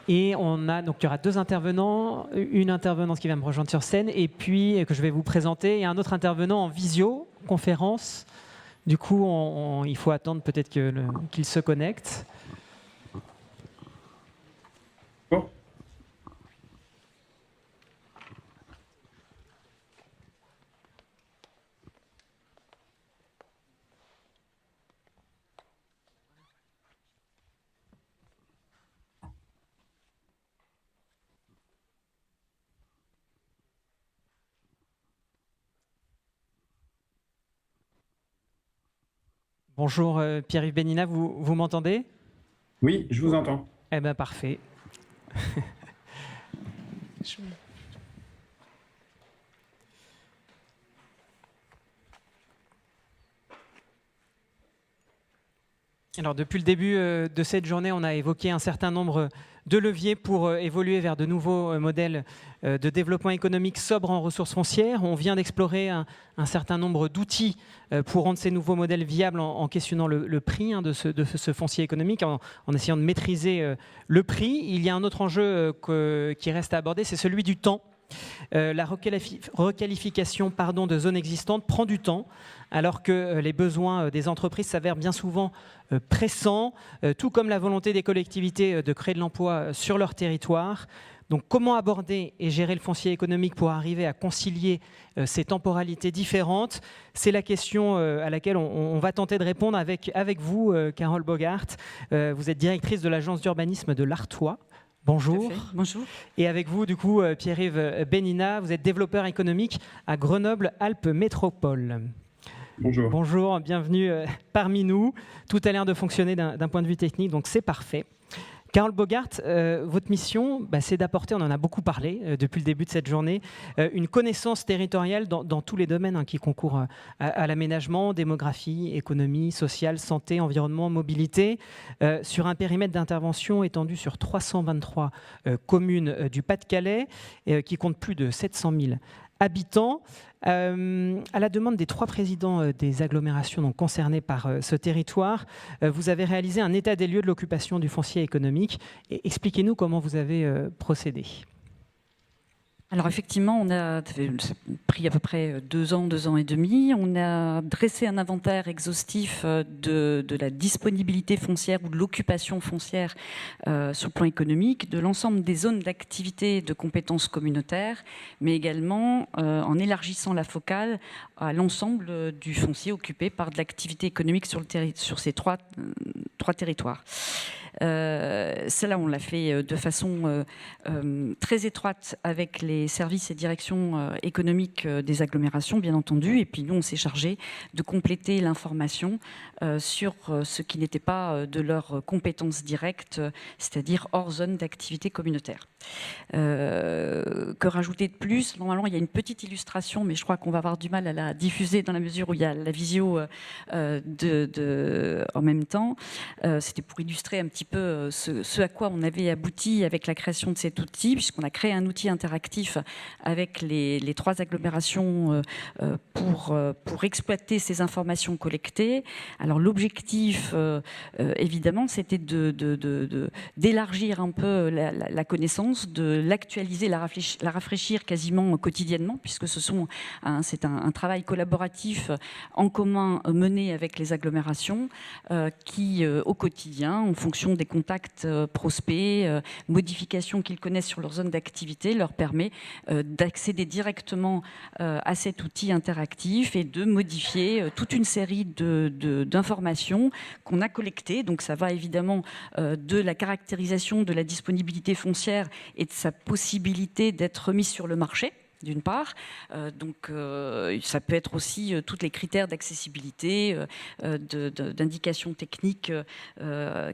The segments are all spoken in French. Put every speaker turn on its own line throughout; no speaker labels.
Et donc il y aura deux intervenants, une intervenante qui va me rejoindre sur scène et puis que je vais vous présenter, et un autre intervenant en visioconférence. Du coup, il faut attendre peut-être qu'il se connecte.
Bon.
Bonjour Pierre-Yves Benina, vous m'entendez?
Oui, je vous entends.
Eh bien, parfait. Alors, depuis le début de cette journée, on a évoqué un certain nombre de leviers pour évoluer vers de nouveaux modèles de développement économique sobre en ressources foncières. On vient d'explorer un certain nombre d'outils pour rendre ces nouveaux modèles viables en questionnant le prix de ce foncier économique, en essayant de maîtriser le prix. Il y a un autre enjeu qui reste à aborder, c'est celui du temps. La requalification de zones existantes prend du temps, alors que les besoins des entreprises s'avèrent bien souvent pressants, tout comme la volonté des collectivités de créer de l'emploi sur leur territoire. Donc, comment aborder et gérer le foncier économique pour arriver à concilier ces temporalités différentes? C'est la question à laquelle on va tenter de répondre avec vous, Carole Bogart. Vous êtes directrice de l'agence d'urbanisme de l'Artois. Bonjour.
Bonjour.
Et avec vous, du coup, Pierre-Yves Benina, vous êtes développeur économique à Grenoble-Alpes Métropole.
Bonjour.
Bonjour, bienvenue parmi nous. Tout a l'air de fonctionner d'un point de vue technique, donc c'est parfait. Carole Bogart, votre mission, c'est d'apporter, on en a beaucoup parlé depuis le début de cette journée, une connaissance territoriale dans tous les domaines qui concourent à l'aménagement, démographie, économie, sociale, santé, environnement, mobilité, sur un périmètre d'intervention étendu sur 323 communes du Pas-de-Calais, qui compte plus de 700 000 habitants. À la demande des 3 présidents des agglomérations concernées par ce territoire, vous avez réalisé un état des lieux de l'occupation du foncier économique. Expliquez-nous comment vous avez procédé.
Alors effectivement, on a pris à peu près 2 ans et demi. On a dressé un inventaire exhaustif de la disponibilité foncière ou de l'occupation foncière sur le plan économique, de l'ensemble des zones d'activité de compétences communautaires, mais également en élargissant la focale à l'ensemble du foncier occupé par de l'activité économique sur ces trois territoires. Cela, on l'a fait de façon très étroite avec les services et directions économiques des agglomérations, bien entendu. Et puis nous, on s'est chargé de compléter l'information sur ce qui n'était pas de leur compétence directe, c'est-à-dire hors zone d'activité communautaire. Que rajouter de plus? Normalement, il y a une petite illustration, mais je crois qu'on va avoir du mal à la diffuser dans la mesure où il y a la visio en même temps. C'était pour illustrer un petit peu ce à quoi on avait abouti avec la création de cet outil, puisqu'on a créé un outil interactif avec les 3 agglomérations pour exploiter ces informations collectées. Alors l'objectif, évidemment, c'était d'élargir un peu la connaissance, de l'actualiser, la rafraîchir quasiment quotidiennement, puisque c'est un travail collaboratif en commun mené avec les agglomérations qui, au quotidien, en fonction des contacts prospects, modifications qu'ils connaissent sur leur zone d'activité, leur permet d'accéder directement à cet outil interactif et de modifier toute une série d'informations qu'on a collectées. Donc ça va évidemment de la caractérisation de la disponibilité foncière et de sa possibilité d'être mise sur le marché, d'une part. Ça peut être aussi tous les critères d'accessibilité, d'indications techniques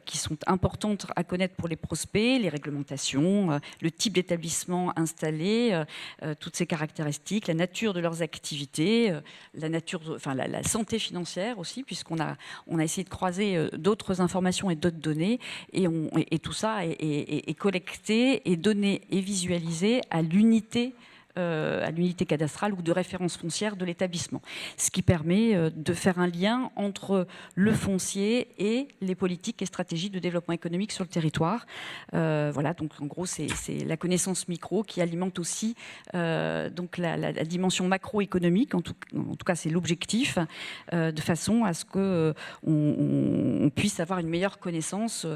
qui sont importantes à connaître pour les prospects, les réglementations, le type d'établissement installé, toutes ces caractéristiques, la nature de leurs activités, la santé financière aussi, puisqu'on a essayé de croiser d'autres informations et d'autres données, et tout ça est collecté et donné et visualisé à l'unité à l'unité cadastrale ou de référence foncière de l'établissement. Ce qui permet de faire un lien entre le foncier et les politiques et stratégies de développement économique sur le territoire. Voilà, donc en gros, c'est la connaissance micro qui alimente aussi donc la dimension macroéconomique, en tout cas c'est l'objectif, de façon à ce qu'on puisse avoir une meilleure connaissance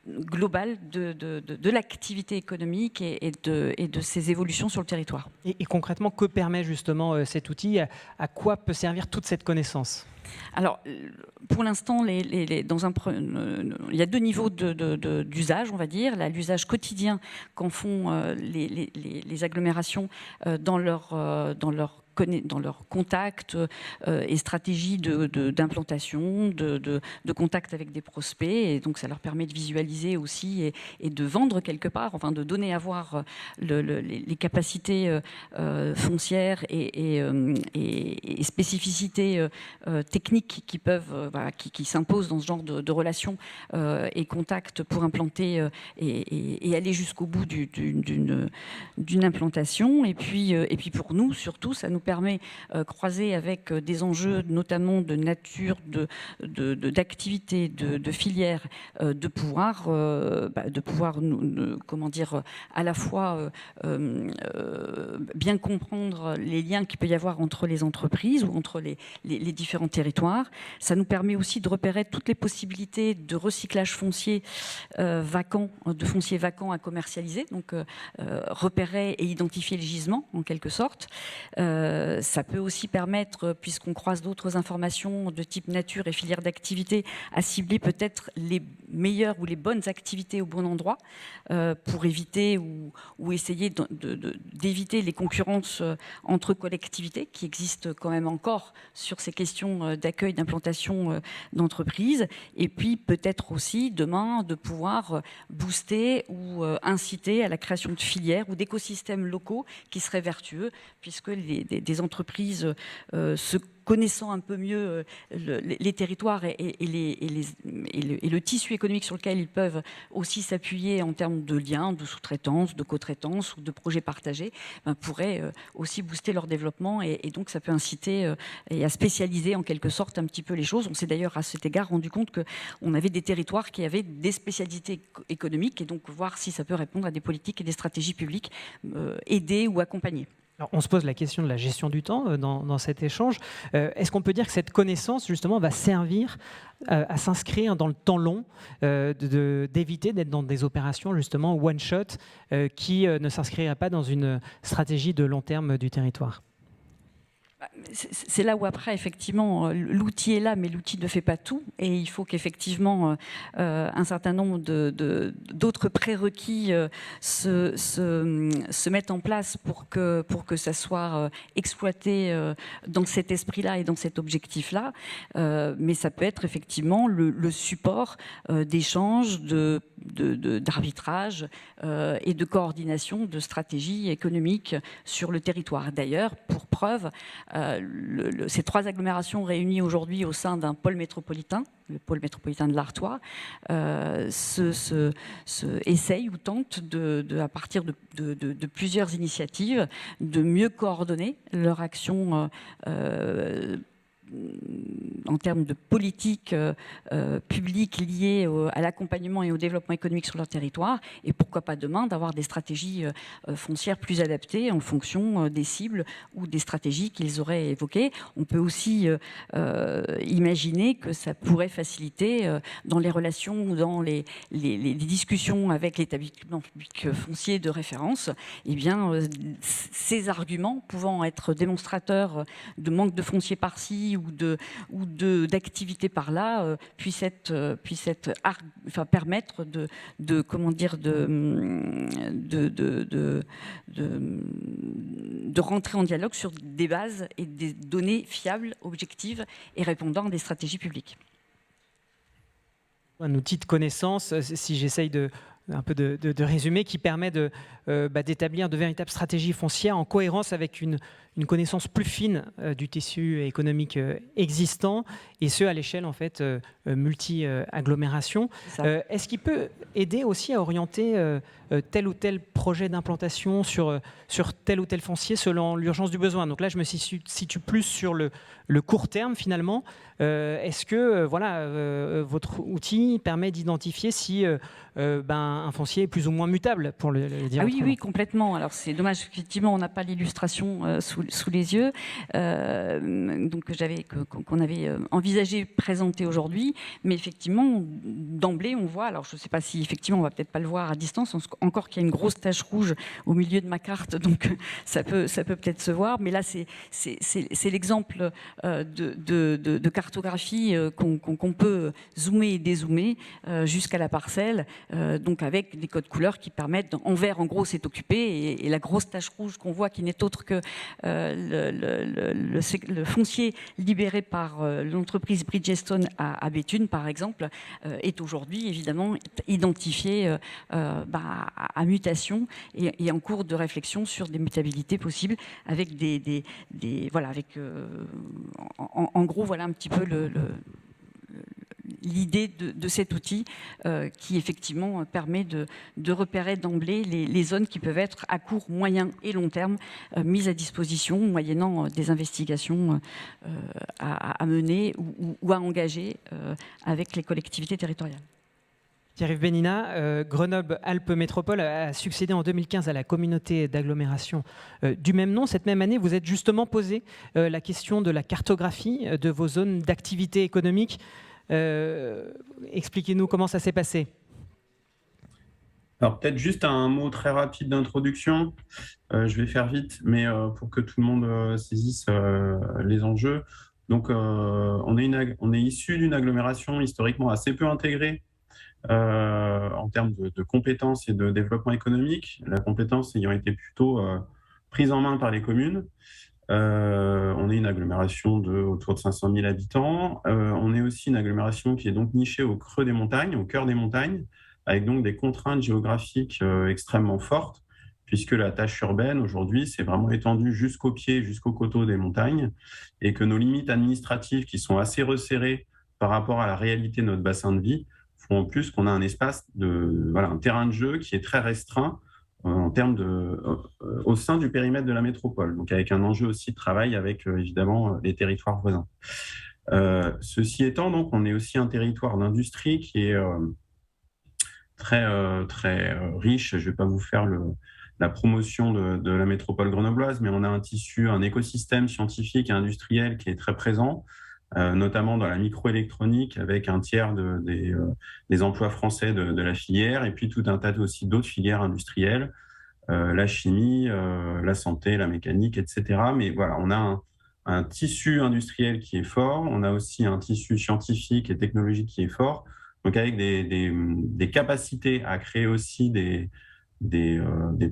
globale de l'activité économique et de ses évolutions sur le territoire.
Et concrètement, que permet justement cet outil? À quoi peut servir toute cette connaissance?
Alors, pour l'instant, il y a deux niveaux d'usage, on va dire. L'usage quotidien qu'en font les agglomérations dans leur contact et stratégie d'implantation, de contact avec des prospects. Et donc, ça leur permet de visualiser aussi et de vendre quelque part, enfin de donner à voir les capacités foncières et spécificités techniques qui s'imposent dans ce genre de relations et contacts pour implanter et aller jusqu'au bout d'une implantation. Et puis pour nous, surtout, ça nous permet, croisé avec des enjeux notamment de nature, d'activité, de filière, de pouvoir comment dire, à la fois bien comprendre les liens qu'il peut y avoir entre les entreprises ou entre les différents territoires. Ça nous permet aussi de repérer toutes les possibilités de recyclage foncier vacant, de foncier vacant à commercialiser, donc repérer et identifier les gisements en quelque sorte. Ça peut aussi permettre, puisqu'on croise d'autres informations de type nature et filière d'activité, à cibler peut-être les meilleures ou les bonnes activités au bon endroit pour éviter ou essayer d'éviter les concurrences entre collectivités qui existent quand même encore sur ces questions d'accueil, d'implantation d'entreprises. Et puis peut-être aussi demain de pouvoir booster ou inciter à la création de filières ou d'écosystèmes locaux qui seraient vertueux, puisque des entreprises se connaissant un peu mieux les territoires et le tissu économique sur lequel ils peuvent aussi s'appuyer en termes de liens, de sous-traitance, de co-traitance ou de projets partagés, pourraient aussi booster leur développement et donc ça peut inciter et à spécialiser en quelque sorte un petit peu les choses. On s'est d'ailleurs à cet égard rendu compte qu'on avait des territoires qui avaient des spécialités économiques et donc voir si ça peut répondre à des politiques et des stratégies publiques aidées ou accompagnées.
Alors, on se pose la question de la gestion du temps dans cet échange. Est-ce qu'on peut dire que cette connaissance, justement, va servir à s'inscrire dans le temps long, d'éviter d'être dans des opérations, justement, one-shot, qui ne s'inscriraient pas dans une stratégie de long terme du territoire ?
C'est là où après, effectivement, l'outil est là, mais l'outil ne fait pas tout. Et il faut qu'effectivement, un certain nombre d'autres prérequis se mettent en place pour que ça soit exploité dans cet esprit-là et dans cet objectif-là. Mais ça peut être effectivement le support d'échanges, d'arbitrage et de coordination de stratégies économiques sur le territoire. D'ailleurs, pour preuve, ces trois agglomérations réunies aujourd'hui au sein d'un pôle métropolitain, le pôle métropolitain de l'Artois, essayent ou tentent, à partir de plusieurs initiatives, de mieux coordonner leur action en termes de politique publique liée à l'accompagnement et au développement économique sur leur territoire, et pourquoi pas demain d'avoir des stratégies foncières plus adaptées en fonction des cibles ou des stratégies qu'ils auraient évoquées. On peut aussi imaginer que ça pourrait faciliter dans les relations ou dans les discussions avec l'établissement public foncier de référence, eh bien, ces arguments pouvant être démonstrateurs de manque de foncier par-ci ou d'activité par là puissent permettre de rentrer en dialogue sur des bases et des données fiables, objectives et répondant à des stratégies publiques.
Un outil de connaissance, si j'essaye de un peu de résumé qui permet d'établir de véritables stratégies foncières en cohérence avec une connaissance plus fine du tissu économique existant, et ce à l'échelle en fait multi-agglomération. Est-ce qu'il peut aider aussi à orienter tel ou tel projet d'implantation sur tel ou tel foncier selon l'urgence du besoin? Donc là, je me situe plus sur le court terme finalement. Est-ce que votre outil permet d'identifier si un foncier est plus ou moins mutable, pour le dire autrement?
Oui, complètement. Alors c'est dommage, effectivement, on n'a pas l'illustration sous les yeux, qu'on avait envisagé présenter aujourd'hui, mais effectivement, d'emblée, on voit, alors je ne sais pas si effectivement on va peut-être pas le voir à distance, encore qu'il y a une grosse tache rouge au milieu de ma carte, donc ça peut peut-être se voir, mais là c'est l'exemple de cartographie qu'on peut zoomer et dézoomer jusqu'à la parcelle, donc avec des codes couleurs qui permettent, en vert en gros c'est occupé, et la grosse tache rouge qu'on voit qui n'est autre que le foncier libéré par l'entreprise Bridgestone à Béthune par exemple, est aujourd'hui évidemment identifié à mutation et en cours de réflexion sur des mutabilités possibles avec en gros voilà un petit peu l'idée de cet outil qui effectivement permet de repérer d'emblée les zones qui peuvent être à court, moyen et long terme mises à disposition moyennant des investigations à mener ou à engager avec les collectivités territoriales.
Pierre-Yves Bénina, Grenoble-Alpes Métropole a succédé en 2015 à la communauté d'agglomération du même nom. Cette même année, vous êtes justement posé la question de la cartographie de vos zones d'activité économique. Expliquez-nous comment ça s'est passé.
Alors peut-être juste un mot très rapide d'introduction. Je vais faire vite, mais pour que tout le monde saisisse les enjeux. Donc on est issu d'une agglomération historiquement assez peu intégrée en termes de compétences et de développement économique, la compétence ayant été plutôt prise en main par les communes. On est une agglomération autour de 500 000 habitants. On est aussi une agglomération qui est donc nichée au creux des montagnes, au cœur des montagnes, avec donc des contraintes géographiques extrêmement fortes, puisque la tâche urbaine aujourd'hui s'est vraiment étendue jusqu'au pied, jusqu'au coteau des montagnes, et que nos limites administratives, qui sont assez resserrées par rapport à la réalité de notre bassin de vie, font en plus qu'on a un espace un terrain de jeu qui est très restreint en termes au sein du périmètre de la métropole, donc avec un enjeu aussi de travail avec évidemment les territoires voisins. Ceci étant, donc, on est aussi un territoire d'industrie qui est très riche. Je ne vais pas vous faire la promotion de la métropole grenobloise, mais on a un écosystème scientifique et industriel qui est très présent, notamment dans la microélectronique, avec un tiers des emplois français de la filière, et puis tout un tas aussi d'autres filières industrielles, la chimie, la santé, la mécanique, etc. Mais voilà, on a un tissu industriel qui est fort, on a aussi un tissu scientifique et technologique qui est fort, donc avec des capacités à créer aussi des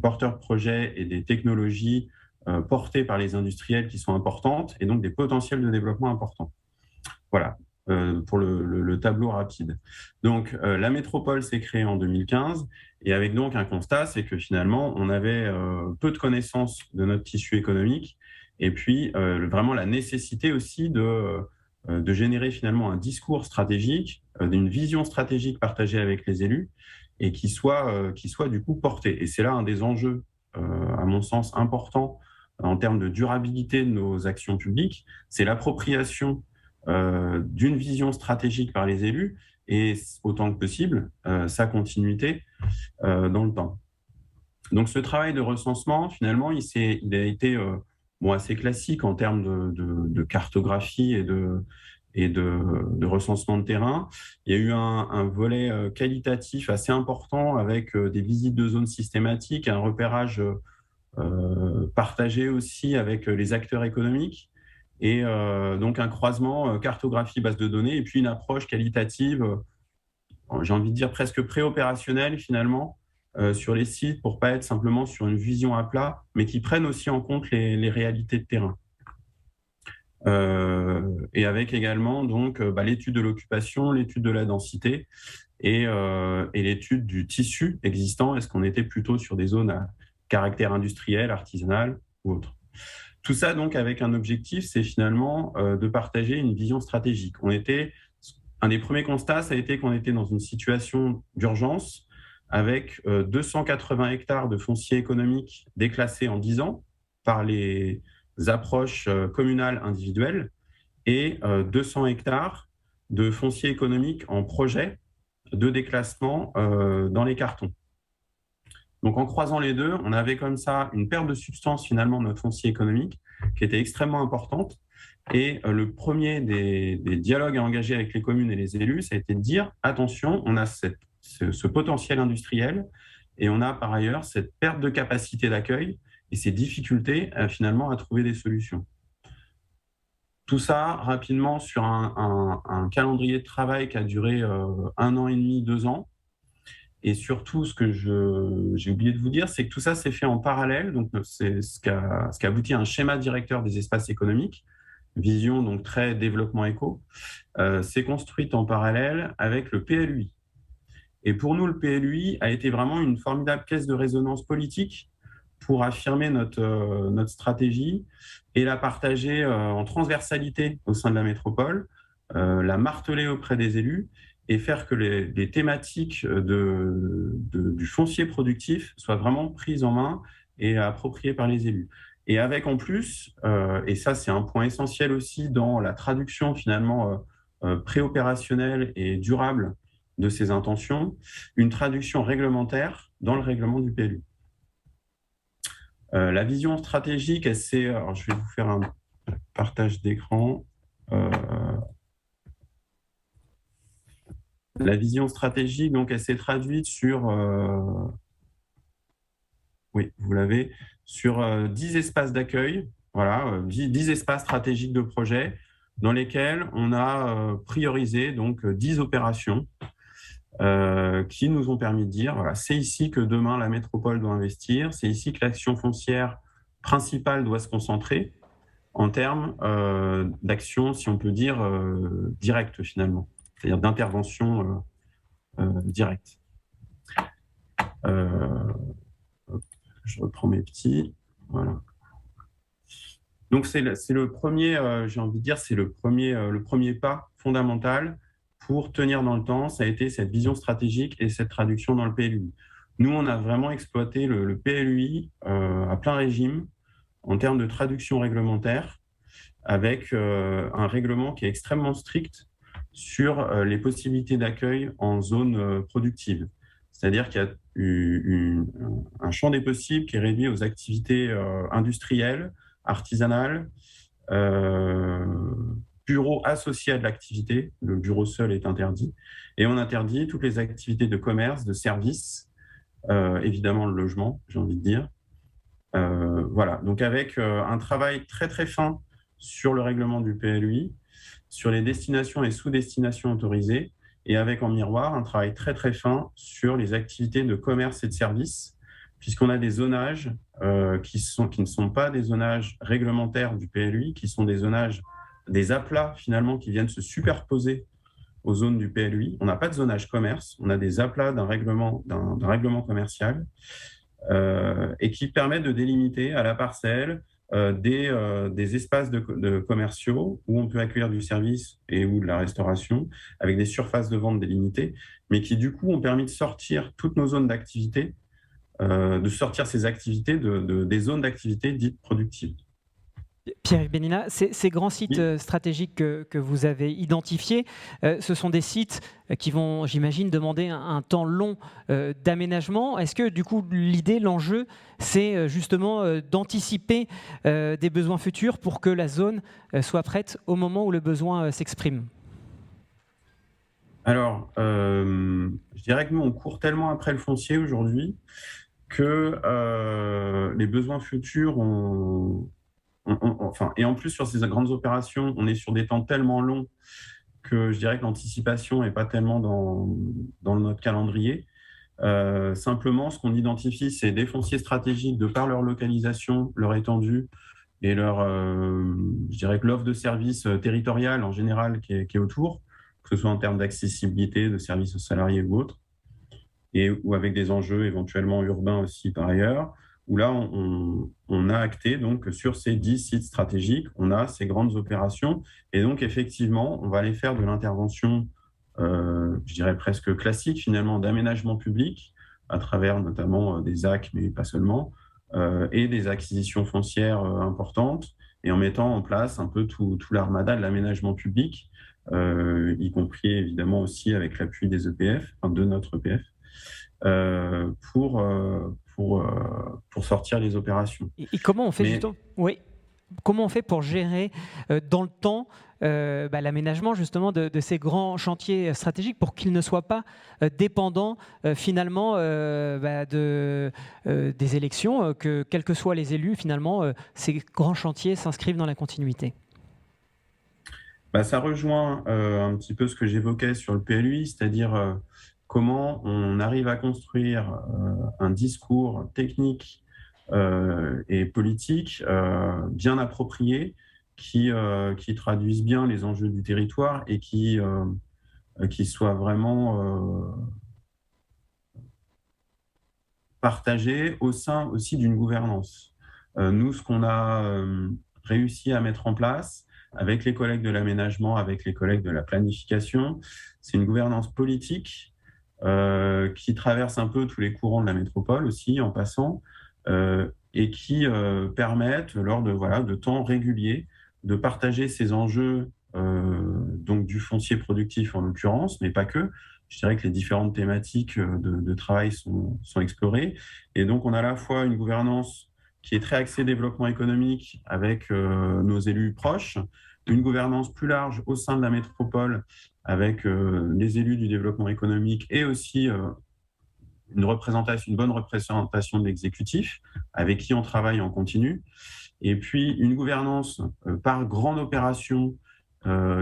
porteurs de projets et des technologies portées par les industriels qui sont importantes, et donc des potentiels de développement importants. Voilà, pour le tableau rapide. Donc, la métropole s'est créée en 2015, et avec donc un constat, c'est que finalement, on avait peu de connaissances de notre tissu économique, et puis vraiment la nécessité aussi de générer finalement un discours stratégique, d'une vision stratégique partagée avec les élus, et qui soit du coup porté. Et c'est là un des enjeux, à mon sens, importants en termes de durabilité de nos actions publiques, c'est l'appropriation d'une vision stratégique par les élus et autant que possible sa continuité dans le temps. Donc ce travail de recensement, finalement, il a été assez classique en termes de cartographie et de recensement de terrain. Il y a eu un volet qualitatif assez important avec des visites de zones systématiques, un repérage partagé aussi avec les acteurs économiques, et donc un croisement cartographie base de données, et puis une approche qualitative, j'ai envie de dire presque préopérationnelle finalement, sur les sites, pour pas être simplement sur une vision à plat, mais qui prennent aussi en compte les réalités de terrain. et avec également donc l'étude de l'occupation, l'étude de la densité et l'étude du tissu existant. Est-ce qu'on était plutôt sur des zones à caractère industriel, artisanal ou autre? Tout ça donc avec un objectif, c'est finalement de partager une vision stratégique. Un des premiers constats, ça a été qu'on était dans une situation d'urgence avec 280 hectares de foncier économique déclassés en 10 ans par les approches communales individuelles et 200 hectares de foncier économique en projet de déclassement dans les cartons. Donc en croisant les deux, on avait comme ça une perte de substance finalement de notre foncier économique qui était extrêmement importante. Et le premier des dialogues à engager avec les communes et les élus, ça a été de dire attention, on a ce potentiel industriel et on a par ailleurs cette perte de capacité d'accueil et ces difficultés finalement à trouver des solutions. Tout ça rapidement sur un calendrier de travail qui a duré 1 an et demi, 2 ans. Et surtout, ce que j'ai oublié de vous dire, c'est que tout ça s'est fait en parallèle. Donc, c'est ce qui a abouti à un schéma directeur des espaces économiques, vision donc très développement éco, s'est construite en parallèle avec le PLUI. Et pour nous, le PLUI a été vraiment une formidable caisse de résonance politique pour affirmer notre stratégie et la partager en transversalité au sein de la métropole, la marteler auprès des élus et faire que les thématiques du foncier productif soient vraiment prises en main et appropriées par les élus. Et avec en plus, et ça c'est un point essentiel aussi dans la traduction finalement préopérationnelle et durable de ces intentions, une traduction réglementaire dans le règlement du PLU. La vision stratégique, alors je vais vous faire un partage d'écran. La vision stratégique, donc, elle s'est traduite sur, oui, vous l'avez, sur 10 espaces d'accueil, voilà, 10 espaces stratégiques de projet dans lesquels on a priorisé donc 10 opérations qui nous ont permis de dire, voilà, c'est ici que demain la métropole doit investir, c'est ici que l'action foncière principale doit se concentrer en termes d'action, si on peut dire, directe finalement, c'est-à-dire d'intervention directe. Je reprends mes petits, voilà. Donc c'est le premier, j'ai envie de dire, c'est le premier pas fondamental pour tenir dans le temps. Ça a été cette vision stratégique et cette traduction dans le PLUI. Nous, on a vraiment exploité le PLUI à plein régime en termes de traduction réglementaire, avec un règlement qui est extrêmement strict sur les possibilités d'accueil en zone productive. C'est-à-dire qu'il y a un champ des possibles qui est réduit aux activités industrielles, artisanales, bureaux associés à de l'activité. Le bureau seul est interdit. Et on interdit toutes les activités de commerce, de services, évidemment le logement, j'ai envie de dire. Voilà, donc avec un travail très très fin sur le règlement du PLUI, sur les destinations et sous-destinations autorisées, et avec en miroir un travail très très fin sur les activités de commerce et de services, puisqu'on a des zonages qui ne sont pas des zonages réglementaires du PLUI, qui sont des zonages, des aplats finalement qui viennent se superposer aux zones du PLUI. On n'a pas de zonage commerce, on a des aplats d'un règlement commercial et qui permettent de délimiter à la parcelle des espaces de commerciaux où on peut accueillir du service et ou de la restauration avec des surfaces de vente délimitées, mais qui du coup ont permis de sortir toutes nos zones d'activité, de sortir ces activités des zones d'activité dites productives.
Pierre Benina, ces grands sites stratégiques que vous avez identifiés, ce sont des sites qui vont, j'imagine, demander un temps long d'aménagement. Est-ce que, du coup, l'enjeu, c'est justement d'anticiper des besoins futurs pour que la zone soit prête au moment où le besoin s'exprime?
Alors, je dirais que nous, on court tellement après le foncier aujourd'hui que les besoins futurs et en plus, sur ces grandes opérations, on est sur des temps tellement longs que je dirais que l'anticipation n'est pas tellement dans notre calendrier. Simplement, ce qu'on identifie, c'est des fonciers stratégiques de par leur localisation, leur étendue, et je dirais que l'offre de services territoriale en général qui est autour, que ce soit en termes d'accessibilité, de services aux salariés ou autres, ou avec des enjeux éventuellement urbains aussi par ailleurs, où là, on a acté donc sur ces 10 sites stratégiques, on a ces grandes opérations, et donc effectivement, on va aller faire de l'intervention, je dirais presque classique finalement, d'aménagement public, à travers notamment des AC, mais pas seulement, et des acquisitions foncières importantes, et en mettant en place un peu tout l'armada de l'aménagement public, y compris évidemment aussi avec l'appui des EPF, enfin de notre EPF, pour sortir les opérations.
Et comment on fait
Mais
justement Oui. Comment on fait pour gérer dans le temps l'aménagement justement de ces grands chantiers stratégiques pour qu'ils ne soient pas dépendants finalement des élections, que quels que soient les élus, finalement, ces grands chantiers s'inscrivent dans la continuité?
ça rejoint un petit peu ce que j'évoquais sur le PLUI, c'est-à-dire comment on arrive à construire un discours technique et politique bien approprié qui traduisent bien les enjeux du territoire et qui soient vraiment partagés au sein aussi d'une gouvernance. Nous, ce qu'on a réussi à mettre en place avec les collègues de l'aménagement, avec les collègues de la planification, c'est une gouvernance politique qui traverse un peu tous les courants de la métropole aussi, en passant, et qui permettent, lors de temps réguliers, de partager ces enjeux, donc du foncier productif en l'occurrence, mais pas que. Je dirais que les différentes thématiques de travail sont explorées. Et donc, on a à la fois une gouvernance qui est très axée développement économique avec nos élus proches, une gouvernance plus large au sein de la métropole avec les élus du développement économique et aussi une bonne représentation de l'exécutif avec qui on travaille en continu. Et puis une gouvernance par grande opération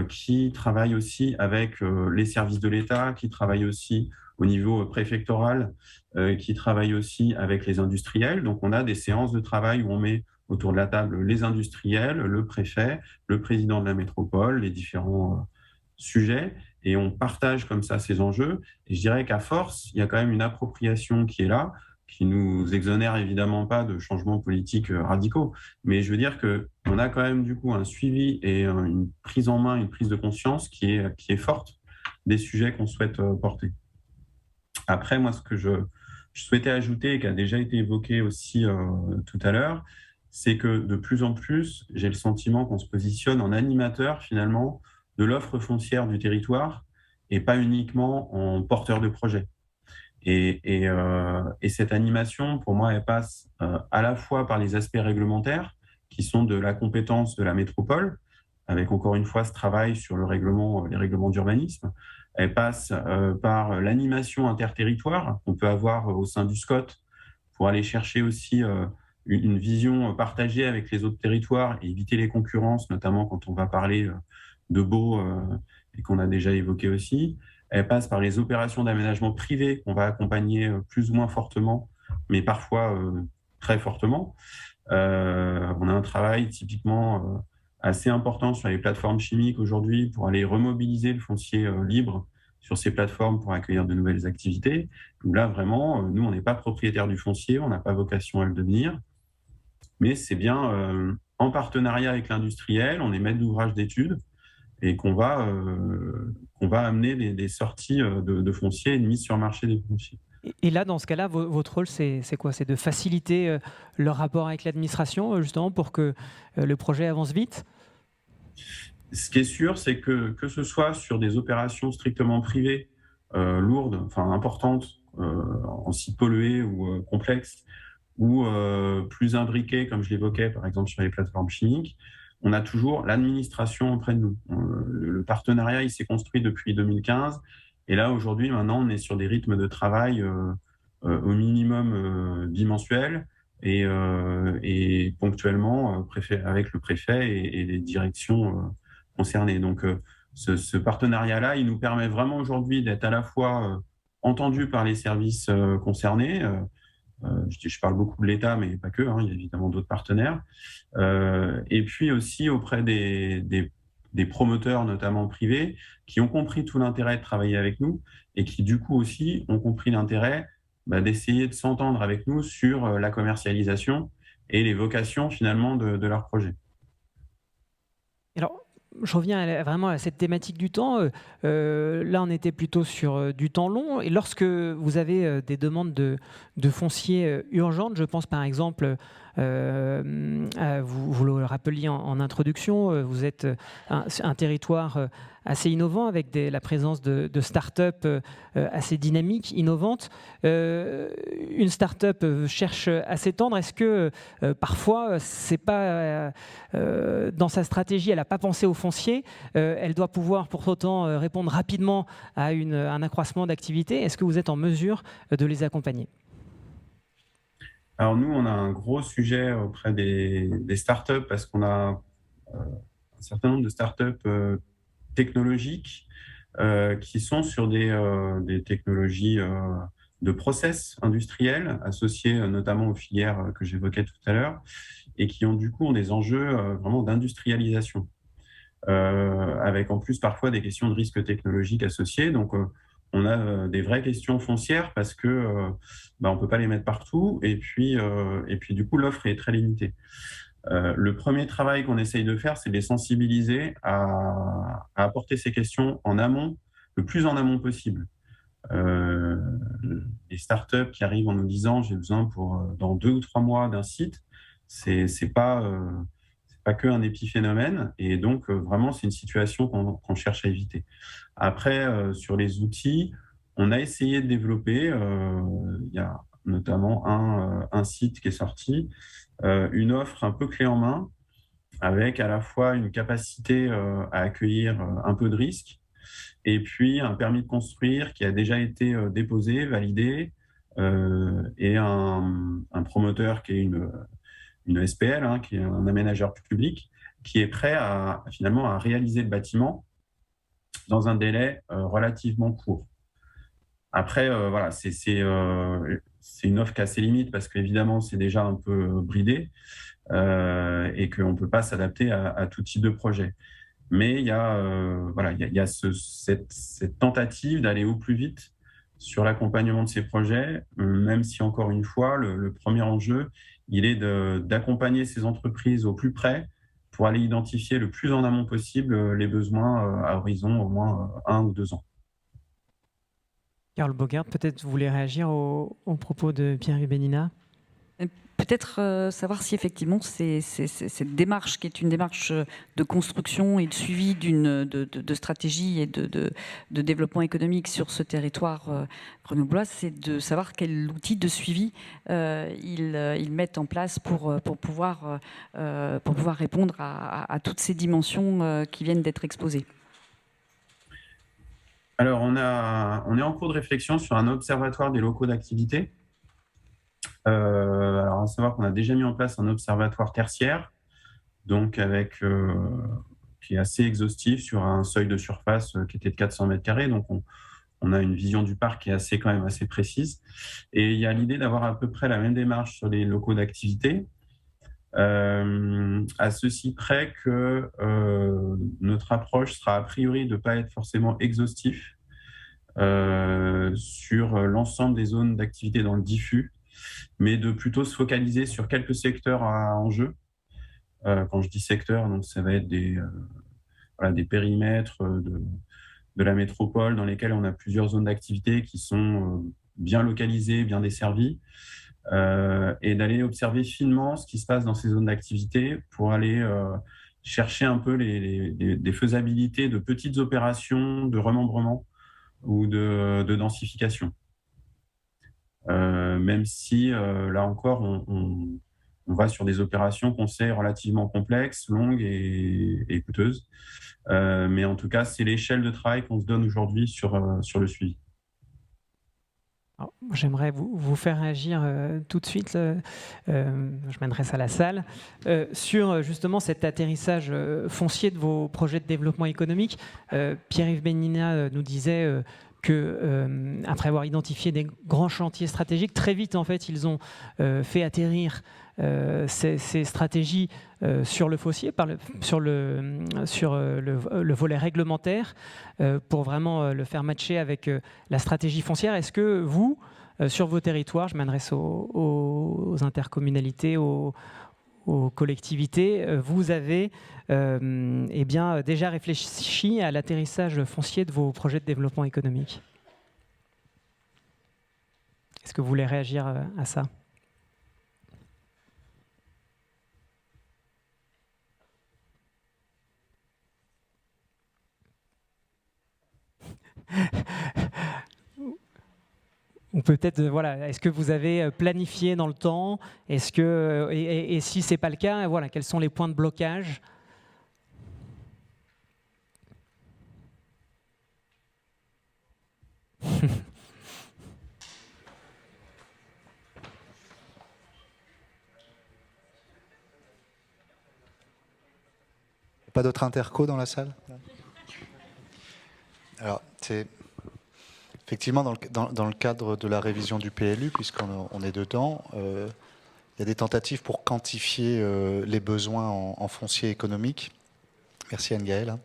qui travaille aussi avec les services de l'État, qui travaille aussi au niveau préfectoral, qui travaille aussi avec les industriels. Donc on a des séances de travail où on met autour de la table les industriels, le préfet, le président de la métropole, les différents sujets, et on partage comme ça ces enjeux. Et je dirais qu'à force, il y a quand même une appropriation qui est là, qui nous exonère évidemment pas de changements politiques radicaux. Mais je veux dire qu'on a quand même du coup un suivi et une prise en main, une prise de conscience qui est forte des sujets qu'on souhaite porter. Après, moi, ce que je souhaitais ajouter et qui a déjà été évoqué aussi tout à l'heure, c'est que de plus en plus, j'ai le sentiment qu'on se positionne en animateur finalement de l'offre foncière du territoire et pas uniquement en porteur de projet. Et cette animation, pour moi, elle passe à la fois par les aspects réglementaires qui sont de la compétence de la métropole, avec encore une fois ce travail sur les règlements d'urbanisme. Elle passe par l'animation interterritoire qu'on peut avoir au sein du SCOT pour aller chercher aussi une vision partagée avec les autres territoires et éviter les concurrences, notamment quand on va parler de baux et qu'on a déjà évoqué aussi. Elle passe par les opérations d'aménagement privé qu'on va accompagner plus ou moins fortement, mais parfois très fortement. On a un travail typiquement assez important sur les plateformes chimiques aujourd'hui pour aller remobiliser le foncier libre sur ces plateformes pour accueillir de nouvelles activités. Donc là, vraiment, nous, on n'est pas propriétaire du foncier, on n'a pas vocation à le devenir, mais c'est bien en partenariat avec l'industriel, on est maître d'ouvrage d'études et qu'on va amener des sorties de foncier et une mise sur le marché des fonciers.
Et là, dans ce cas-là, votre rôle, c'est quoi? C'est de faciliter leur rapport avec l'administration, justement, pour que le projet avance vite?
Ce qui est sûr, c'est que ce soit sur des opérations strictement privées, lourdes, enfin importantes, en site pollué ou complexes, ou plus imbriquées, comme je l'évoquais, par exemple sur les plateformes chimiques, on a toujours l'administration auprès de nous. Le partenariat, il s'est construit depuis 2015. Et là, aujourd'hui, maintenant, on est sur des rythmes de travail au minimum bimensuels et ponctuellement avec le préfet et les directions concernées. Donc, ce partenariat-là, il nous permet vraiment aujourd'hui d'être à la fois entendu par les services concernés, Je parle beaucoup de l'État, mais pas que, hein, il y a évidemment d'autres partenaires. Et puis aussi auprès des promoteurs, notamment privés, qui ont compris tout l'intérêt de travailler avec nous et qui, du coup, aussi ont compris l'intérêt d'essayer de s'entendre avec nous sur la commercialisation et les vocations, finalement, de leur projet.
Alors, je reviens vraiment à cette thématique du temps. Là, on était plutôt sur du temps long. Et lorsque vous avez des demandes de foncier urgentes, je pense par exemple, vous le rappeliez en introduction, vous êtes un territoire assez innovant avec la présence de start-up assez dynamiques, innovantes. Une start-up cherche à s'étendre. Est-ce que parfois, c'est pas dans sa stratégie, elle n'a pas pensé au foncier, elle doit pouvoir pour autant répondre rapidement à un accroissement d'activité. Est-ce que vous êtes en mesure de les accompagner ?
Alors nous, on a un gros sujet auprès des startups parce qu'on a un certain nombre de startups technologiques qui sont sur des technologies de process industriels associés notamment aux filières que j'évoquais tout à l'heure et qui ont du coup des enjeux vraiment d'industrialisation. Avec en plus parfois des questions de risque technologique associées. Donc, on a des vraies questions foncières parce que on ne peut pas les mettre partout. Et puis du coup, l'offre est très limitée. Le premier travail qu'on essaye de faire, c'est de les sensibiliser à apporter ces questions en amont, le plus en amont possible. Les startups qui arrivent en nous disant j'ai besoin dans 2 ou 3 mois d'un site, c'est pas que un épiphénomène, et donc vraiment c'est une situation qu'on cherche à éviter. Après, sur les outils, on a essayé de développer, il y a notamment un site qui est sorti, une offre un peu clé en main, avec à la fois une capacité à accueillir un peu de risque, et puis un permis de construire qui a déjà été déposé, validé, et un promoteur qui est une SPL, hein, qui est un aménageur public, qui est prêt finalement à réaliser le bâtiment dans un délai relativement court. Après, voilà, c'est une offre qui a ses limites parce qu'évidemment, c'est déjà un peu bridé et qu'on ne peut pas s'adapter à tout type de projet. Mais il y a cette tentative d'aller au plus vite sur l'accompagnement de ces projets, même si, encore une fois, le premier enjeu, il est d'accompagner ces entreprises au plus près pour aller identifier le plus en amont possible les besoins à horizon au moins 1 ou 2 ans.
Carl Bogart, peut-être vous voulez réagir aux propos de Pierre-Yves Bénina ?
Peut-être savoir si effectivement cette démarche, qui est une démarche de construction et de suivi de stratégie et de développement économique sur ce territoire grenoblois, c'est de savoir quel outil de suivi ils mettent en place pour pouvoir répondre à toutes ces dimensions qui viennent d'être exposées.
Alors, on est en cours de réflexion sur un observatoire des locaux d'activité. Alors, à savoir qu'on a déjà mis en place un observatoire tertiaire, donc qui est assez exhaustif sur un seuil de surface qui était de 400 mètres carrés. Donc, on a une vision du parc qui est quand même assez précise. Et il y a l'idée d'avoir à peu près la même démarche sur les locaux d'activité, à ceci près que notre approche sera a priori de ne pas être forcément exhaustif sur l'ensemble des zones d'activité dans le diffus, mais de plutôt se focaliser sur quelques secteurs à enjeu. Quand je dis secteur, donc ça va être des périmètres de la métropole dans lesquels on a plusieurs zones d'activité qui sont bien localisées, bien desservies, et d'aller observer finement ce qui se passe dans ces zones d'activité pour aller chercher un peu des faisabilités de petites opérations de remembrement ou de densification. Même si, là encore, on va sur des opérations qu'on sait relativement complexes, longues et coûteuses. Mais en tout cas, c'est l'échelle de travail qu'on se donne aujourd'hui sur le suivi.
Alors, j'aimerais vous faire réagir tout de suite, je m'adresse à la salle, sur justement cet atterrissage foncier de vos projets de développement économique. Pierre-Yves Bénina nous disait que, après avoir identifié des grands chantiers stratégiques, très vite, en fait, ils ont fait atterrir ces stratégies sur le foncier, sur le volet réglementaire, pour vraiment le faire matcher avec la stratégie foncière. Est-ce que vous, sur vos territoires, je m'adresse aux intercommunalités, aux collectivités, vous avez déjà réfléchi à l'atterrissage foncier de vos projets de développement économique? Est-ce que vous voulez réagir à ça? Ou peut-être, voilà, est-ce que vous avez planifié dans le temps? Est-ce que, et si ce n'est pas le cas, voilà, quels sont les points de blocage?
Pas d'autres intercos dans la salle? Alors, c'est effectivement dans le cadre de la révision du PLU, puisqu'on est dedans, il y a des tentatives pour quantifier les besoins en foncier économique. Merci Anne-Gaëlle.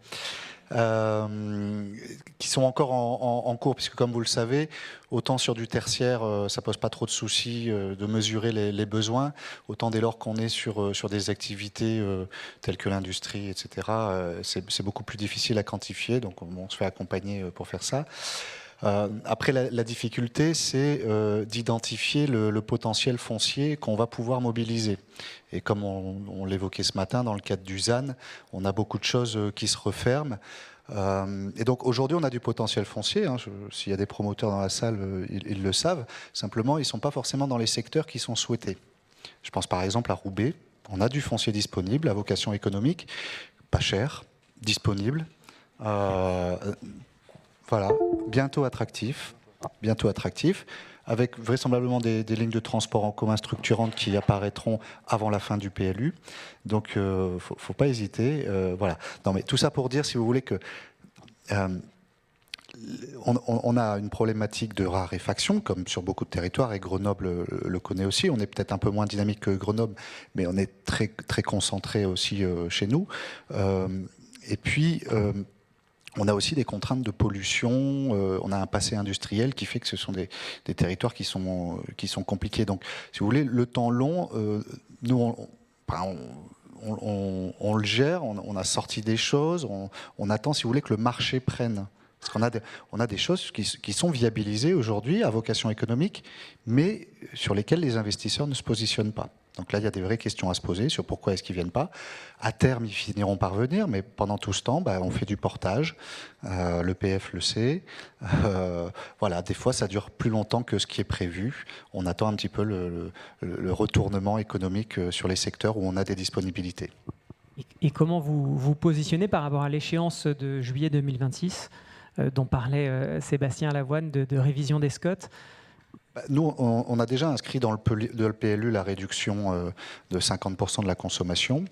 Qui sont encore en cours, puisque comme vous le savez, autant sur du tertiaire, ça pose pas trop de soucis de mesurer les besoins, autant dès lors qu'on est sur des activités telles que l'industrie, etc., c'est beaucoup plus difficile à quantifier, donc on se fait accompagner pour faire ça. Après, la difficulté, c'est d'identifier le potentiel foncier qu'on va pouvoir mobiliser. Et comme on l'évoquait ce matin, dans le cadre du ZAN, on a beaucoup de choses qui se referment. Et donc aujourd'hui, on a du potentiel foncier. Hein. S'il y a des promoteurs dans la salle, ils le savent. Simplement, ils ne sont pas forcément dans les secteurs qui sont souhaités. Je pense par exemple à Roubaix. On a du foncier disponible à vocation économique, pas cher, disponible. Voilà, bientôt attractif, avec vraisemblablement des lignes de transport en commun structurantes qui apparaîtront avant la fin du PLU. Donc, faut pas hésiter. Voilà. Non, mais tout ça pour dire, si vous voulez, que on a une problématique de raréfaction, comme sur beaucoup de territoires, et Grenoble le connaît aussi. On est peut-être un peu moins dynamique que Grenoble, mais on est très, très concentré aussi chez nous. Et puis... on a aussi des contraintes de pollution, on a un passé industriel qui fait que ce sont des territoires qui sont compliqués. Donc, si vous voulez, le temps long, nous, on le gère, on a sorti des choses, on attend, si vous voulez, que le marché prenne. Parce qu'on a des choses qui sont viabilisées aujourd'hui à vocation économique, mais sur lesquelles les investisseurs ne se positionnent pas. Donc là, il y a des vraies questions à se poser sur pourquoi est-ce qu'ils ne viennent pas. À terme, ils finiront par venir, mais pendant tout ce temps, on fait du portage. L'EPF le sait. Voilà, des fois, ça dure plus longtemps que ce qui est prévu. On attend un petit peu le retournement économique sur les secteurs où on a des disponibilités.
Et comment vous vous positionnez par rapport à l'échéance de juillet 2026 dont parlait Sébastien Lavoine de révision des SCOT?
Nous, on a déjà inscrit dans le PLU la réduction de 50% de la consommation.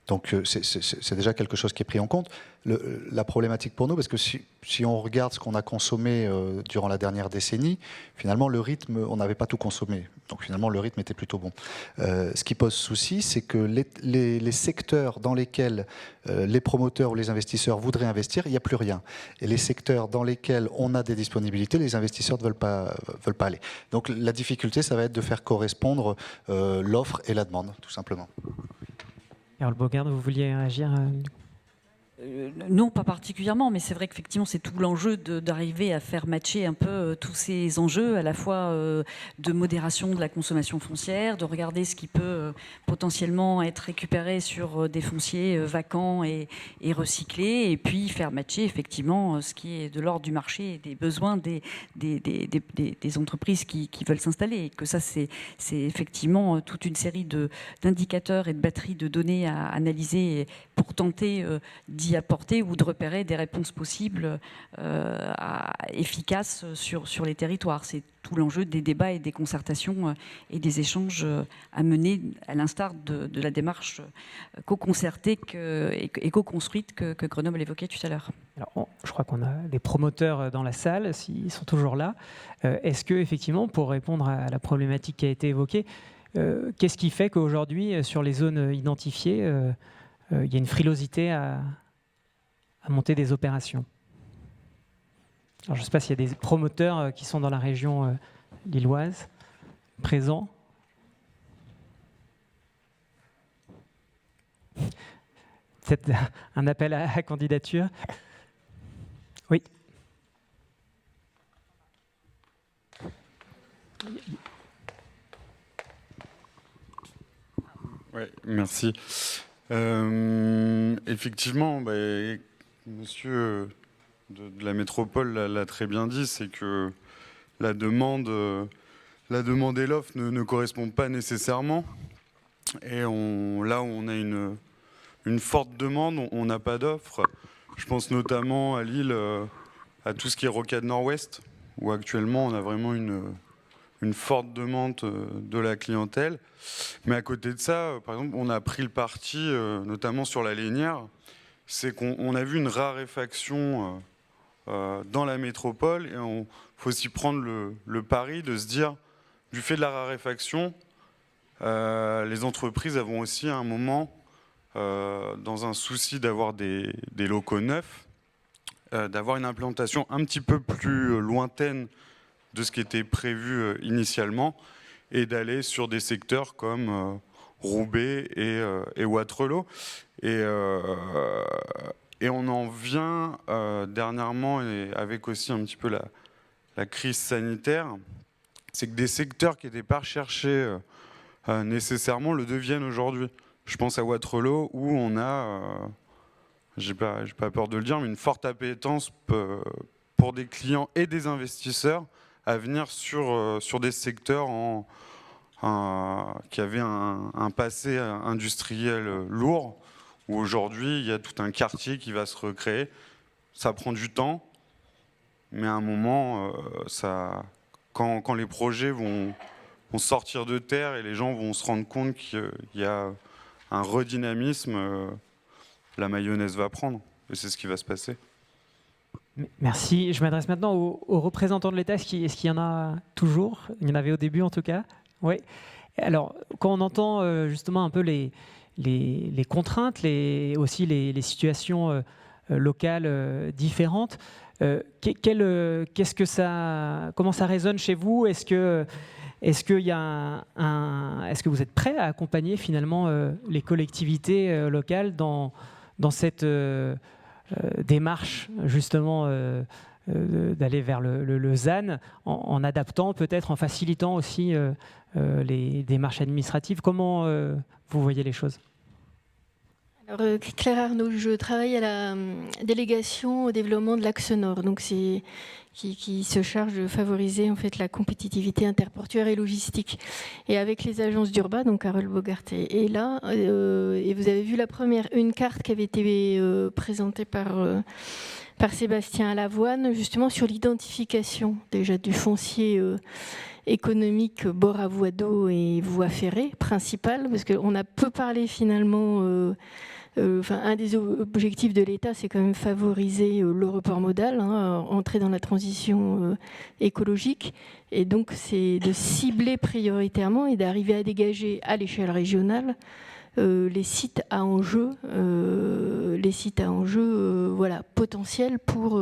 Donc, c'est déjà quelque chose qui est pris en compte. La problématique pour nous, parce que si on regarde ce qu'on a consommé durant la dernière décennie, finalement, le rythme, on n'avait pas tout consommé. Donc, finalement, le rythme était plutôt bon. Ce qui pose souci, c'est que les secteurs dans lesquels les promoteurs ou les investisseurs voudraient investir, il n'y a plus rien. Et les secteurs dans lesquels on a des disponibilités, les investisseurs ne veulent pas aller. Donc, la difficulté, ça va être de faire correspondre l'offre et la demande, tout simplement.
Carole Bogarde, vous vouliez réagir?
Non, pas particulièrement, mais c'est vrai qu'effectivement, c'est tout l'enjeu d'arriver à faire matcher un peu tous ces enjeux, à la fois de modération de la consommation foncière, de regarder ce qui peut potentiellement être récupéré sur des fonciers vacants et recyclés, et puis faire matcher effectivement ce qui est de l'ordre du marché et des besoins des entreprises qui veulent s'installer. Et que ça, c'est effectivement toute une série d'indicateurs et de batteries de données à analyser pour tenter d'y d'y apporter ou de repérer des réponses possibles efficaces sur les territoires. C'est tout l'enjeu des débats et des concertations et des échanges à mener, à l'instar de la démarche co-concertée et co-construite que Grenoble évoquait tout à l'heure.
Alors, je crois qu'on a des promoteurs dans la salle, s'ils sont toujours là. Est-ce que, effectivement, pour répondre à la problématique qui a été évoquée, qu'est-ce qui fait qu'aujourd'hui, sur les zones identifiées, il y a une frilosité à monter des opérations? Alors, je ne sais pas s'il y a des promoteurs qui sont dans la région lilloise présents. Peut-être un appel à candidature. Oui.
Oui, merci. Effectivement, monsieur de la métropole l'a très bien dit, c'est que la demande et l'offre ne correspondent pas nécessairement. Et là où on a une forte demande, on n'a pas d'offre. Je pense notamment à Lille, à tout ce qui est Rocade Nord-Ouest, où actuellement on a vraiment une forte demande de la clientèle. Mais à côté de ça, par exemple, on a pris le parti, notamment sur la Lénière, c'est qu'on a vu une raréfaction dans la métropole, et il faut aussi prendre le pari de se dire, du fait de la raréfaction, les entreprises avont aussi à un moment, dans un souci d'avoir des locaux neufs, d'avoir une implantation un petit peu plus lointaine de ce qui était prévu initialement, et d'aller sur des secteurs comme Roubaix et Wattrelos. Et on en vient dernièrement, et avec aussi un petit peu la crise sanitaire, c'est que des secteurs qui n'étaient pas recherchés nécessairement le deviennent aujourd'hui. Je pense à Wattrelos, où on a, j'ai pas peur de le dire, mais une forte appétence pour des clients et des investisseurs à venir sur des secteurs qui avaient un passé industriel lourd, où aujourd'hui il y a tout un quartier qui va se recréer. Ça prend du temps, mais à un moment, quand les projets vont sortir de terre et les gens vont se rendre compte qu'il y a un redynamisme, la mayonnaise va prendre, et c'est ce qui va se passer.
Merci. Je m'adresse maintenant aux représentants de l'État. Est-ce qu'il y en a toujours? Il y en avait au début en tout cas. Oui. Alors, quand on entend justement un peu les contraintes, aussi les situations locales différentes, comment ça résonne chez vous? Est-ce que vous êtes prêt à accompagner finalement les collectivités locales dans cette démarche justement d'aller vers le ZAN, en adaptant peut-être, en facilitant aussi les démarches administratives? Comment vous voyez les choses?
Alors, Claire Arnaud, je travaille à la délégation au développement de l'Axe Nord, donc c'est qui se charge de favoriser en fait la compétitivité interportuaire et logistique. Et avec les agences d'Urba, donc Carole Bogart est là, et vous avez vu une carte qui avait été présentée par Sébastien Lavoine, justement sur l'identification déjà du foncier économique bord à voie d'eau et voie ferrée principale, parce qu'on a peu parlé finalement. Un des objectifs de l'État, c'est quand même favoriser le report modal, entrer dans la transition écologique. Et donc, c'est de cibler prioritairement et d'arriver à dégager à l'échelle régionale les sites à enjeu, potentiels pour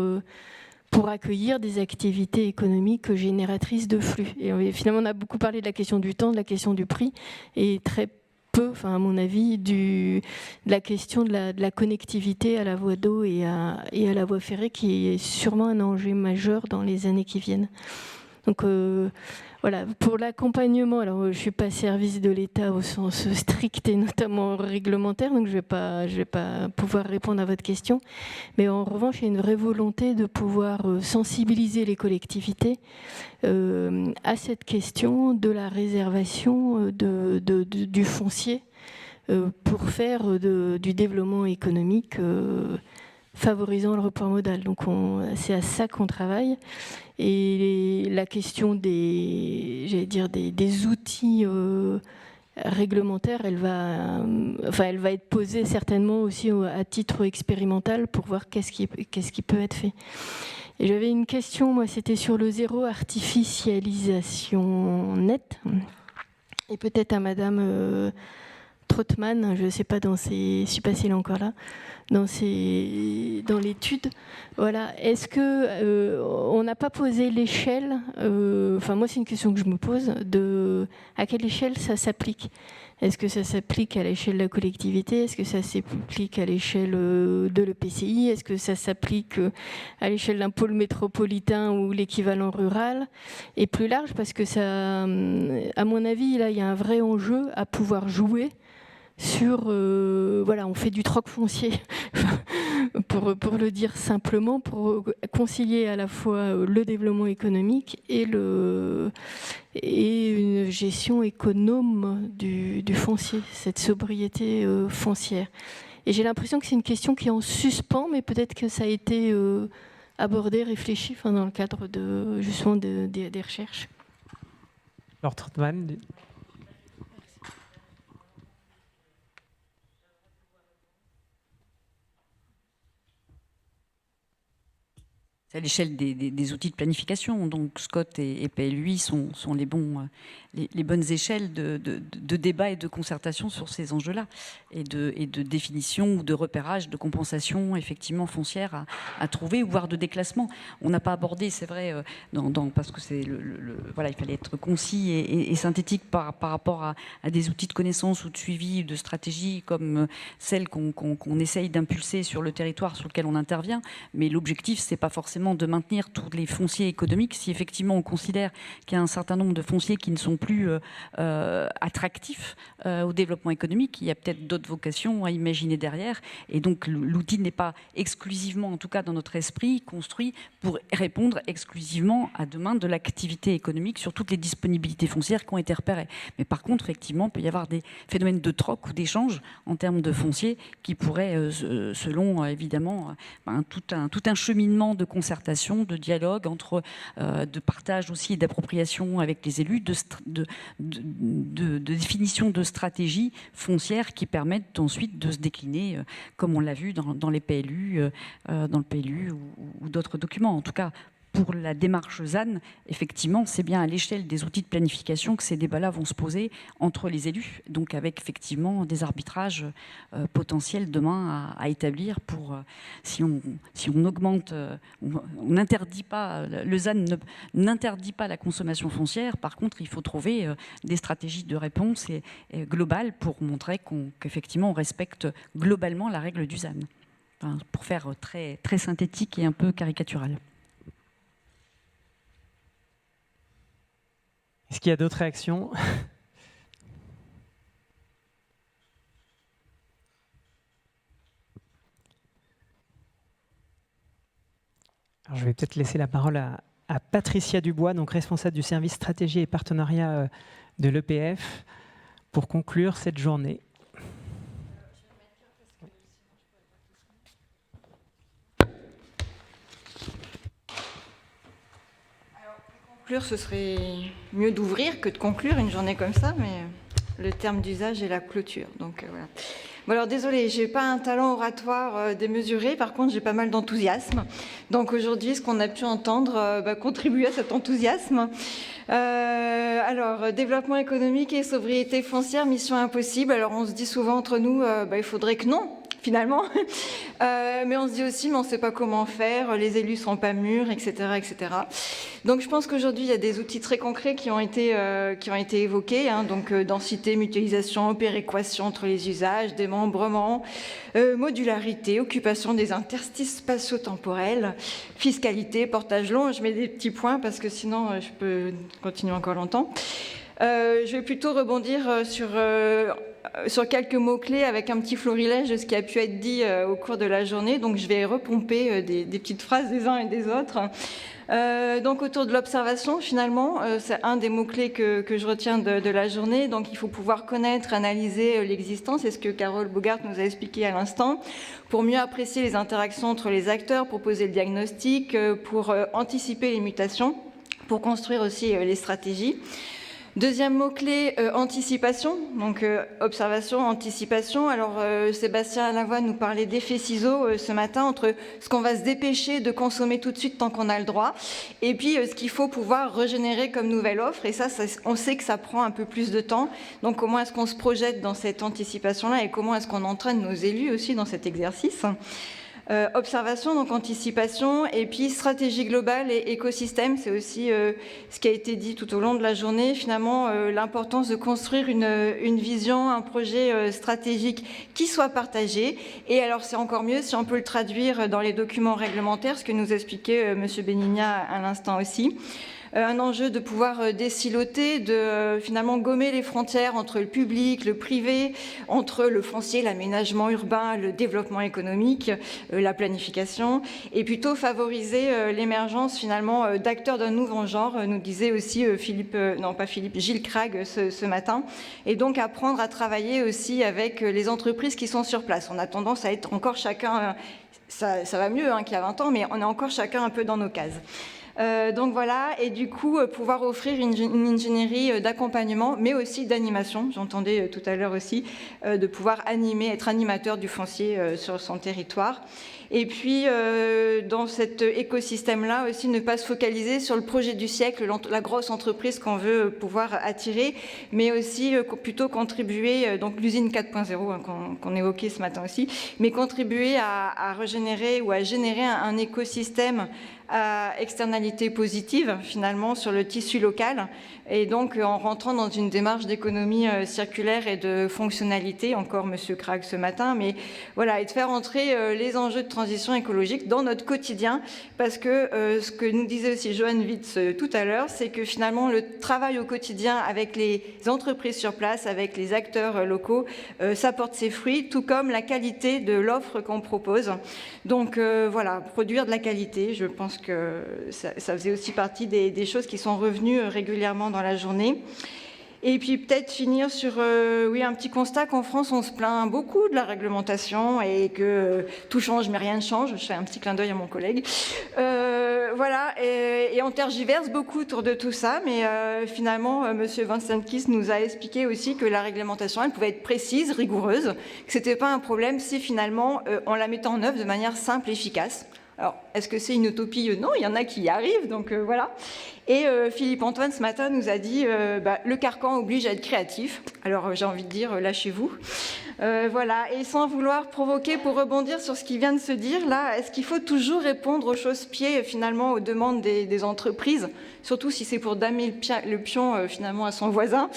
accueillir des activités économiques génératrices de flux. Et finalement, on a beaucoup parlé de la question du temps, de la question du prix, et très peu, à mon avis, de la question de la connectivité à la voie d'eau et à la voie ferrée, qui est sûrement un enjeu majeur dans les années qui viennent. Donc voilà, pour l'accompagnement, alors je ne suis pas service de l'État au sens strict et notamment réglementaire, donc je vais pas pouvoir répondre à votre question. Mais en revanche, il y a une vraie volonté de pouvoir sensibiliser les collectivités à cette question de la réservation du foncier pour faire du développement économique favorisant le report modal. Donc c'est à ça qu'on travaille. Et la question des outils réglementaire, elle va être posée certainement aussi à titre expérimental pour voir qu'est-ce qui peut être fait. Et j'avais une question, moi, c'était sur le zéro artificialisation nette. Et peut-être à Madame Trottmann, je ne sais pas, je ne sais pas s'il est encore là, dans l'étude. Voilà. Est-ce que on n'a pas posé l'échelle, moi c'est une question que je me pose, à quelle échelle ça s'applique? Est-ce que ça s'applique à l'échelle de la collectivité? Est-ce que ça s'applique à l'échelle de l'EPCI? Est-ce que ça s'applique à l'échelle d'un pôle métropolitain ou l'équivalent rural? Et plus large, parce que ça, à mon avis, là, il y a un vrai enjeu à pouvoir jouer sur, on fait du troc foncier, pour le dire simplement, pour concilier à la fois le développement économique et une gestion économe du foncier, cette sobriété foncière. Et j'ai l'impression que c'est une question qui est en suspens, mais peut-être que ça a été abordé, réfléchi dans le cadre justement des recherches.
Laure Trottmann.
À l'échelle des outils de planification. Donc Scott et PLUI sont les bonnes échelles de débat et de concertation sur ces enjeux-là, et de définition ou de repérage, de compensation effectivement foncière à trouver, voire de déclassement. On n'a pas abordé, c'est vrai, parce que c'est il fallait être concis et synthétique par rapport à des outils de connaissance ou de suivi, de stratégie comme celles qu'on essaye d'impulser sur le territoire sur lequel on intervient. Mais l'objectif, c'est pas forcément de maintenir tous les fonciers économiques. Si effectivement on considère qu'il y a un certain nombre de fonciers qui ne sont plus attractifs au développement économique, il y a peut-être d'autres vocations à imaginer derrière. Et donc l'outil n'est pas exclusivement, en tout cas dans notre esprit, construit pour répondre exclusivement à demain de l'activité économique sur toutes les disponibilités foncières qui ont été repérées. Mais par contre, effectivement, il peut y avoir des phénomènes de troc ou d'échange en termes de foncier qui pourraient, selon évidemment tout un cheminement de concertation, de dialogue, de partage aussi et d'appropriation avec les élus, de définition de stratégies foncières qui permettent ensuite de se décliner, comme on l'a vu dans les PLU, dans le PLU ou d'autres documents. En tout cas, pour la démarche ZAN, effectivement, c'est bien à l'échelle des outils de planification que ces débats-là vont se poser entre les élus, donc avec effectivement des arbitrages potentiels demain à établir pour, si on augmente, on n'interdit pas, le ZAN n'interdit pas la consommation foncière, par contre, il faut trouver des stratégies de réponse globales pour montrer qu'effectivement on respecte globalement la règle du ZAN, pour faire très, très synthétique et un peu caricatural.
Est-ce qu'il y a d'autres réactions? Alors, je vais peut-être laisser la parole à Patricia Dubois, donc responsable du service stratégie et partenariat de l'EPF, pour conclure cette journée.
Ce serait mieux d'ouvrir que de conclure une journée comme ça, mais le terme d'usage est la clôture. Donc voilà. Bon, alors désolée, j'ai pas un talent oratoire démesuré, par contre j'ai pas mal d'enthousiasme. Donc aujourd'hui, ce qu'on a pu entendre contribue à cet enthousiasme. Alors, développement économique et sobriété foncière, mission impossible. Alors on se dit souvent entre nous, il faudrait que non, finalement. Mais on se dit aussi, mais on ne sait pas comment faire, les élus ne sont pas mûrs, etc., etc. Donc je pense qu'aujourd'hui, il y a des outils très concrets qui ont été évoqués, donc densité, mutualisation, péréquation entre les usages, démembrement, modularité, occupation des interstices spatio-temporels, fiscalité, portage long. Je mets des petits points parce que sinon je peux continuer encore longtemps. Je vais plutôt rebondir sur sur quelques mots-clés avec un petit florilège de ce qui a pu être dit au cours de la journée. Donc je vais repomper des petites phrases des uns et des autres. Donc autour de l'observation, finalement, c'est un des mots-clés que je retiens de la journée. Donc il faut pouvoir connaître, analyser l'existant, c'est ce que Carole Bogart nous a expliqué à l'instant, pour mieux apprécier les interactions entre les acteurs, pour poser le diagnostic, pour anticiper les mutations, pour construire aussi les stratégies. Deuxième mot-clé, anticipation, donc observation, anticipation. Alors Sébastien Lavoine nous parlait d'effet ciseaux ce matin, entre ce qu'on va se dépêcher de consommer tout de suite tant qu'on a le droit, et puis ce qu'il faut pouvoir régénérer comme nouvelle offre, et ça, on sait que ça prend un peu plus de temps. Donc comment est-ce qu'on se projette dans cette anticipation-là, et comment est-ce qu'on entraîne nos élus aussi dans cet exercice ? Observation, donc anticipation, et puis stratégie globale et écosystème, c'est aussi ce qui a été dit tout au long de la journée, finalement l'importance de construire une vision, un projet stratégique qui soit partagé, et alors c'est encore mieux si on peut le traduire dans les documents réglementaires, ce que nous expliquait M. Benigna à l'instant aussi. Un enjeu de pouvoir désiloter, de finalement gommer les frontières entre le public, le privé, entre le foncier, l'aménagement urbain, le développement économique, la planification, et plutôt favoriser l'émergence finalement d'acteurs d'un nouveau genre, nous disait aussi Gilles Krag ce matin, et donc apprendre à travailler aussi avec les entreprises qui sont sur place. On a tendance à être encore chacun, ça va mieux qu'il y a 20 ans, mais on est encore chacun un peu dans nos cases. Donc voilà, et du coup pouvoir offrir une ingénierie d'accompagnement, mais aussi d'animation. J'entendais tout à l'heure aussi de pouvoir animer, être animateur du foncier sur son territoire. Et puis dans cet écosystème-là aussi, ne pas se focaliser sur le projet du siècle, la grosse entreprise qu'on veut pouvoir attirer, mais aussi plutôt contribuer, donc l'usine 4.0 qu'on évoquait ce matin aussi, mais contribuer à régénérer ou à générer un écosystème à externalité positive finalement sur le tissu local, et donc en rentrant dans une démarche d'économie circulaire et de fonctionnalité, encore Monsieur Krag ce matin, mais voilà, et de faire entrer les enjeux de transition écologique dans notre quotidien, parce que ce que nous disait aussi Johan Witz tout à l'heure, c'est que finalement le travail au quotidien avec les entreprises sur place, avec les acteurs locaux, ça porte ses fruits, tout comme la qualité de l'offre qu'on propose. Donc voilà, produire de la qualité, je pense que ça faisait aussi partie des choses qui sont revenues régulièrement dans la journée. Et puis peut-être finir sur un petit constat qu'en France, on se plaint beaucoup de la réglementation et que tout change mais rien ne change. Je fais un petit clin d'œil à mon collègue. Voilà, et on tergiverse beaucoup autour de tout ça, mais finalement, M. Vincent Kiss nous a expliqué aussi que la réglementation, elle pouvait être précise, rigoureuse, que ce n'était pas un problème si finalement on la mettait en œuvre de manière simple et efficace. Alors, est-ce que c'est une utopie ? Non, il y en a qui y arrivent, donc voilà. Et Philippe Antoine, ce matin, nous a dit le carcan oblige à être créatif. Alors, j'ai envie de dire, lâchez-vous. Voilà, et sans vouloir provoquer, pour rebondir sur ce qui vient de se dire, là, est-ce qu'il faut toujours répondre aux chausse-pieds, finalement, aux demandes des entreprises, surtout si c'est pour damer le pion, finalement, à son voisin,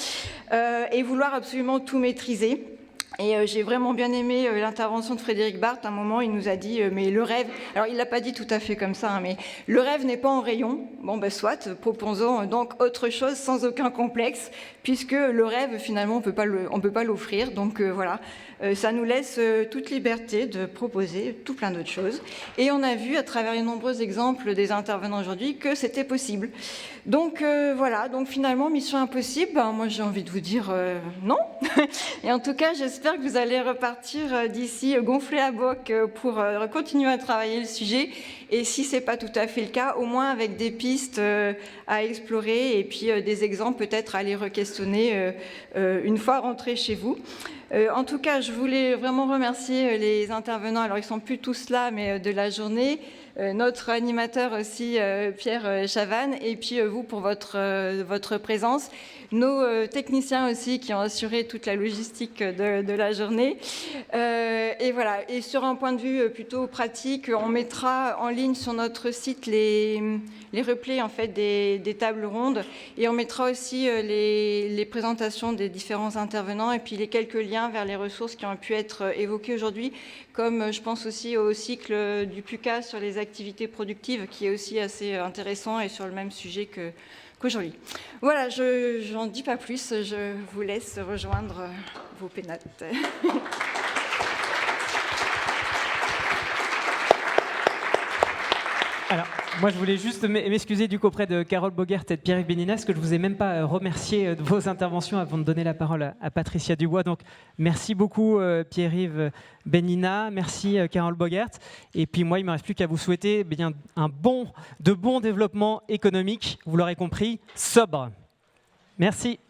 et vouloir absolument tout maîtriser ? Et j'ai vraiment bien aimé l'intervention de Frédéric Barthes. À un moment, il nous a dit mais le rêve... Alors, il ne l'a pas dit tout à fait comme ça, hein, mais le rêve n'est pas en rayon. Bon, ben soit, proposons donc autre chose sans aucun complexe, puisque le rêve, finalement, on peut pas l'offrir. Donc voilà, ça nous laisse toute liberté de proposer tout plein d'autres choses. Et on a vu, à travers les nombreux exemples des intervenants aujourd'hui, que c'était possible. Donc voilà, donc finalement, mission impossible, ben, moi j'ai envie de vous dire non. Et en tout cas, j'espère que vous allez repartir d'ici gonflé à boc pour continuer à travailler le sujet. Et si ce n'est pas tout à fait le cas, au moins avec des pistes à explorer et puis des exemples peut-être à aller re-questionner une fois rentrés chez vous. En tout cas, je voulais vraiment remercier les intervenants, alors ils ne sont plus tous là, mais de la journée, notre animateur aussi, Pierre Chavannes, et puis vous pour votre présence, nos techniciens aussi qui ont assuré toute la logistique de la journée. Et voilà, et sur un point de vue plutôt pratique, on mettra en ligne sur notre site les replays en fait, des tables rondes, et on mettra aussi les présentations des différents intervenants et puis les quelques liens vers les ressources qui ont pu être évoquées aujourd'hui, comme je pense aussi au cycle du PUCA sur les activités productives, qui est aussi assez intéressant et sur le même sujet que qu'aujourd'hui. Voilà, je n'en dis pas plus, je vous laisse rejoindre vos pénates.
Alors, moi, je voulais juste m'excuser du coup auprès de Carole Bogaert et de Pierre-Yves Bénina, parce que je ne vous ai même pas remercié de vos interventions avant de donner la parole à Patricia Dubois. Donc, merci beaucoup Pierre-Yves Bénina, merci Carole Bogaert. Et puis moi, il ne me reste plus qu'à vous souhaiter bien de bon développement économique, vous l'aurez compris, sobre. Merci.